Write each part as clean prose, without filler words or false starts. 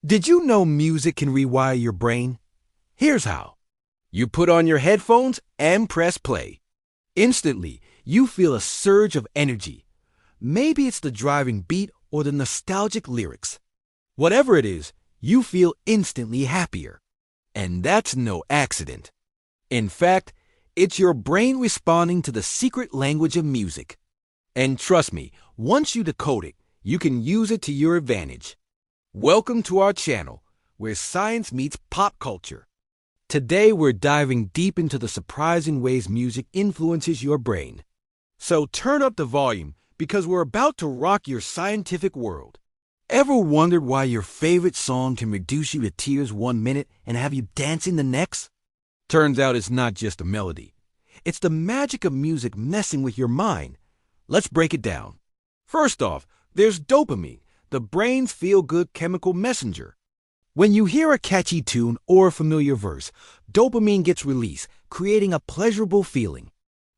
Did you know music can rewire your brain? Here's how. You put on your headphones and press play. Instantly, you feel a surge of energy. Maybe it's the driving beat or the nostalgic lyrics. Whatever it is, you feel instantly happier. And that's no accident. In fact, it's your brain responding to the secret language of music. And trust me, once you decode it, you can use it to your advantage. Welcome to our channel, where science meets pop culture. Today we're diving deep into the surprising ways music influences your brain. So turn up the volume, because we're about to rock your scientific world. Ever wondered why your favorite song can reduce you to tears 1 minute and have you dancing the next? Turns out it's not just a melody. It's the magic of music messing with your mind. Let's break it down. First off, there's dopamine, the brain's feel-good chemical messenger. When you hear a catchy tune or a familiar verse, dopamine gets released, creating a pleasurable feeling.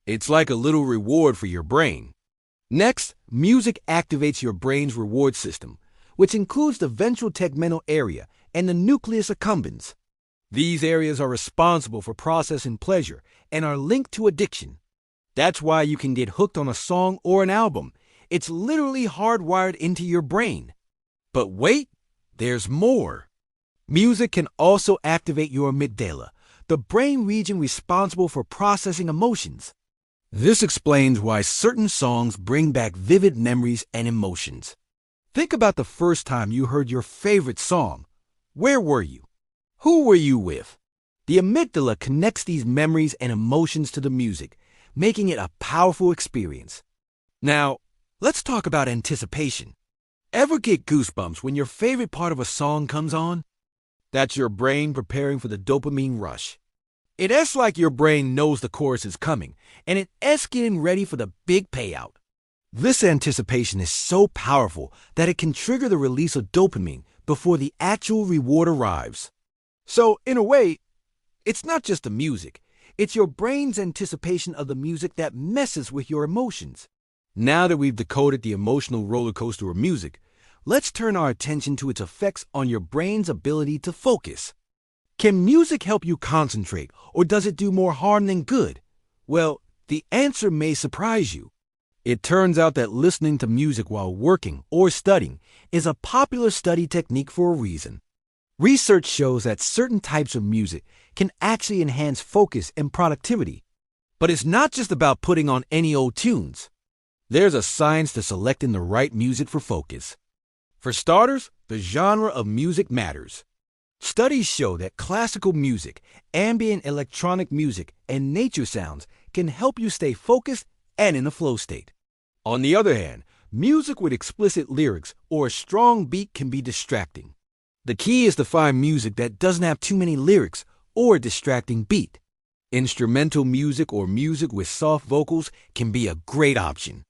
It's like a little reward for your brain. Next, music activates your brain's reward system, which includes the ventral tegmental area and the nucleus accumbens. These areas are responsible for processing pleasure and are linked to addiction. That's why you can get hooked on a song or an album. It's literally hardwired into your brain. But wait, there's more. Music can also activate your amygdala, the brain region responsible for processing emotions. This explains why certain songs bring back vivid memories and emotions. Think about the first time you heard your favorite song. Where were you? Who were you with? The amygdala connects these memories and emotions to the music, making it a powerful experience. Now, let's talk about anticipation. Ever get goosebumps when your favorite part of a song comes on? That's your brain preparing for the dopamine rush. It's like your brain knows the chorus is coming, and it's getting ready for the big payout. This anticipation is so powerful that it can trigger the release of dopamine before the actual reward arrives. So, in a way, it's not just the music. It's your brain's anticipation of the music that messes with your emotions. Now that we've decoded the emotional roller coaster of music, let's turn our attention to its effects on your brain's ability to focus. Can music help you concentrate, or does it do more harm than good? Well, the answer may surprise you. It turns out that listening to music while working or studying is a popular study technique for a reason. Research shows that certain types of music can actually enhance focus and productivity. But it's not just about putting on any old tunes. There's a science to selecting the right music for focus. For starters, the genre of music matters. Studies show that classical music, ambient electronic music, and nature sounds can help you stay focused and in a flow state. On the other hand, music with explicit lyrics or a strong beat can be distracting. The key is to find music that doesn't have too many lyrics or a distracting beat. Instrumental music or music with soft vocals can be a great option.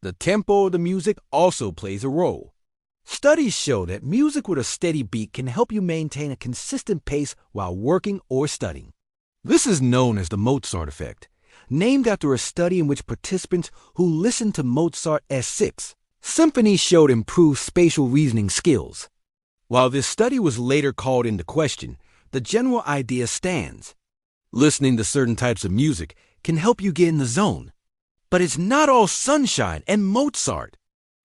The tempo of the music also plays a role. Studies show that music with a steady beat can help you maintain a consistent pace while working or studying. This is known as the Mozart effect, named after a study in which participants who listened to Mozart's sixth symphony showed improved spatial reasoning skills. While this study was later called into question, the general idea stands. Listening to certain types of music can help you get in the zone. But it's not all sunshine and Mozart.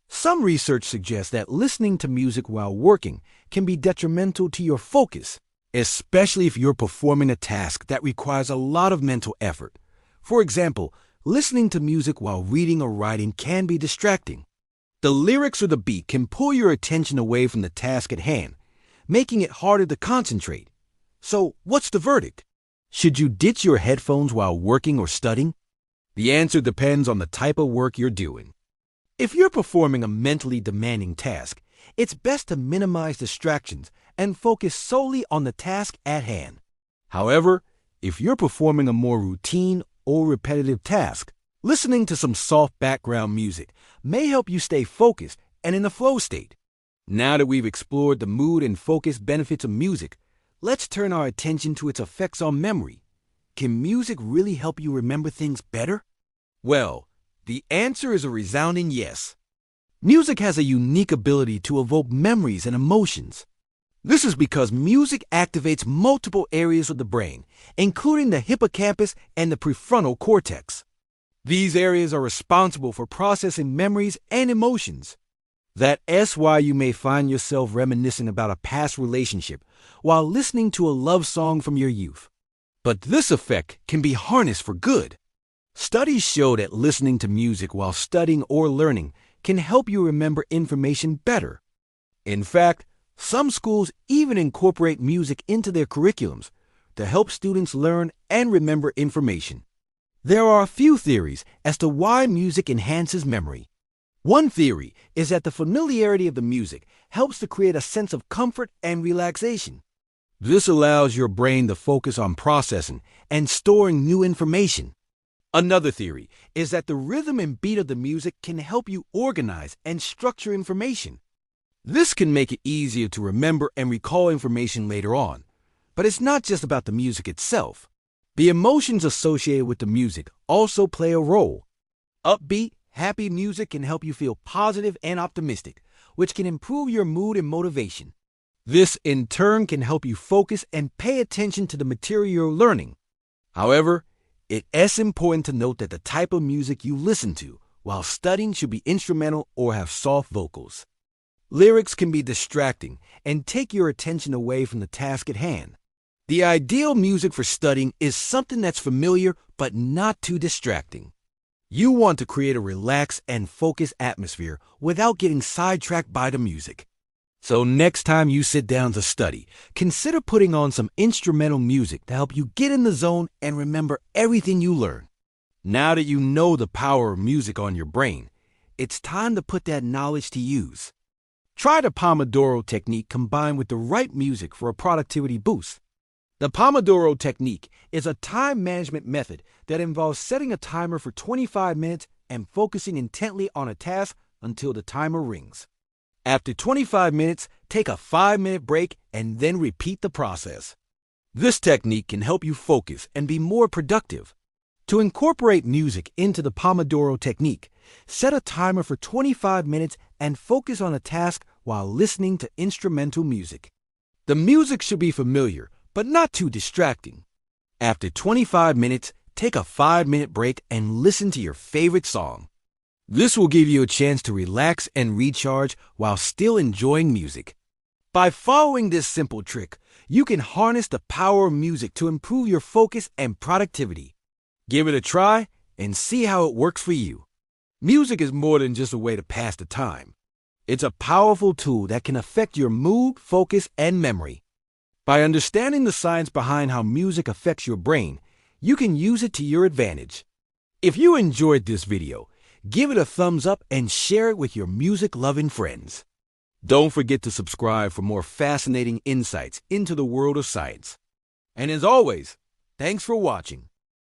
Some research suggests that listening to music while working can be detrimental to your focus, especially if you're performing a task that requires a lot of mental effort. For example, listening to music while reading or writing can be distracting. The lyrics or the beat can pull your attention away from the task at hand, making it harder to concentrate. So, what's the verdict? Should you ditch your headphones while working or studying? The answer depends on the type of work you're doing. If you're performing a mentally demanding task, it's best to minimize distractions and focus solely on the task at hand. However, if you're performing a more routine or repetitive task, listening to some soft background music may help you stay focused and in the flow state. Now that we've explored the mood and focus benefits of music, let's turn our attention to its effects on memory. Can music really help you remember things better? Well, the answer is a resounding yes. Music has a unique ability to evoke memories and emotions. This is because music activates multiple areas of the brain, including the hippocampus and the prefrontal cortex. These areas are responsible for processing memories and emotions. That's why you may find yourself reminiscing about a past relationship while listening to a love song from your youth. But this effect can be harnessed for good. Studies show that listening to music while studying or learning can help you remember information better. In fact, some schools even incorporate music into their curriculums to help students learn and remember information. There are a few theories as to why music enhances memory. One theory is that the familiarity of the music helps to create a sense of comfort and relaxation. This allows your brain to focus on processing and storing new information. Another theory is that the rhythm and beat of the music can help you organize and structure information. This can make it easier to remember and recall information later on. But it's not just about the music itself. The emotions associated with the music also play a role. Upbeat, happy music can help you feel positive and optimistic, which can improve your mood and motivation. This, in turn, can help you focus and pay attention to the material you're learning. However, it is important to note that the type of music you listen to while studying should be instrumental or have soft vocals. Lyrics can be distracting and take your attention away from the task at hand. The ideal music for studying is something that's familiar but not too distracting. You want to create a relaxed and focused atmosphere without getting sidetracked by the music. So next time you sit down to study, consider putting on some instrumental music to help you get in the zone and remember everything you learn. Now that you know the power of music on your brain, it's time to put that knowledge to use. Try the Pomodoro technique combined with the right music for a productivity boost. The Pomodoro technique is a time management method that involves setting a timer for 25 minutes and focusing intently on a task until the timer rings. After 25 minutes, take a 5-minute break and then repeat the process. This technique can help you focus and be more productive. To incorporate music into the Pomodoro technique, set a timer for 25 minutes and focus on a task while listening to instrumental music. The music should be familiar, but not too distracting. After 25 minutes, take a 5-minute break and listen to your favorite song. This will give you a chance to relax and recharge while still enjoying music. By following this simple trick, you can harness the power of music to improve your focus and productivity. Give it a try and see how it works for you. Music is more than just a way to pass the time. It's a powerful tool that can affect your mood, focus, and memory. By understanding the science behind how music affects your brain, you can use it to your advantage. If you enjoyed this video, give it a thumbs up and share it with your music-loving friends. Don't forget to subscribe for more fascinating insights into the world of science. And as always, thanks for watching.